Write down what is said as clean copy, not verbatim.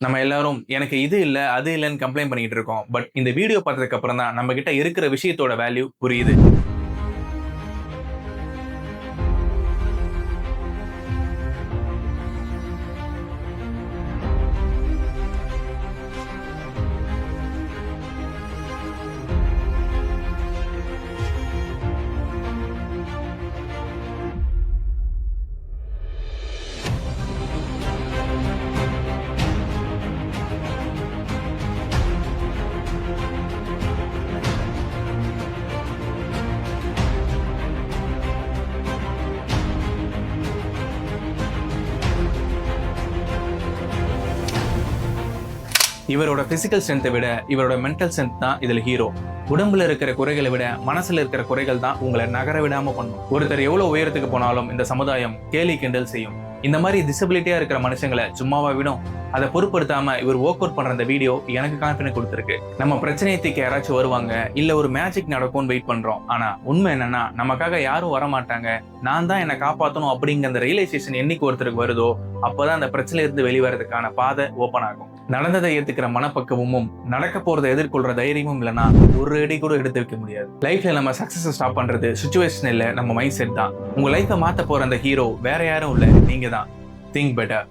நம்ம எல்லாரும் எனக்கு இது இல்ல, அது இல்லன்னு கம்ப்ளைண்ட் பண்ணிட்டு இருக்கோம். பட் இந்த வீடியோ பார்த்ததுக்கு அப்புறம் தான் நம்ம கிட்ட இருக்கிற விஷயத்தோட வேல்யூ புரியுது. இவரோட பிசிக்கல் ஸ்ட்ரென்த்தை விட இவரோட மென்டல் ஸ்ட்ரென்த் தான் இதுல ஹீரோ. உடம்புல இருக்கிற குறைகளை விட மனசுல இருக்கிற குறைகள் தான் உங்களை நகர விடாம பண்ணும். ஒருத்தர் எவ்வளவு உயரத்துக்கு போனாலும் இந்த சமுதாயம் கேலி கிண்டல் செய்யும். இந்த மாதிரி டிசபிலிட்டியா இருக்கிற மனுஷங்களை சும்மாவா விடும்? அதை பொருட்படுத்தாம இவர் ஒர்க் அவுட் பண்ற அந்த வீடியோ எனக்கு கான்ஃபிடன்ஸ் கொடுத்துருக்கு. நம்ம பிரச்சனையை தீர்க்க யாராச்சும் வருவாங்க, இல்ல ஒரு மேஜிக் நடக்கும்னு வெயிட் பண்றோம். ஆனா உண்மை என்னன்னா, நமக்காக யாரும் வர மாட்டாங்க, நான் தான் என்னை காப்பாற்றணும் அப்படிங்கிற அந்த ரியலைசேஷன் என்னைக்கு ஒருத்தருக்கு வருதோ அப்பதான் அந்த பிரச்சனையில இருந்து வெளிவரதுக்கான பாதை ஓப்பன் ஆகும். நடந்ததை ஏத்துக்கிற மனப்பக்குவமும் நடக்க போறதை எதிர்கொள்ற தைரியமும் இல்லைன்னா ஒரு அடி கூட எடுத்து வைக்க முடியாது. லைஃப்ல நம்ம சக்சஸ் ஸ்டாப் பண்றது சிச்சுவேஷன் இல்ல, நம்ம மைண்ட் செட் தான். உங்க லைஃபை மாத்த போற அந்த ஹீரோ வேற யாரும் இல்ல, நீங்க தான். Think better.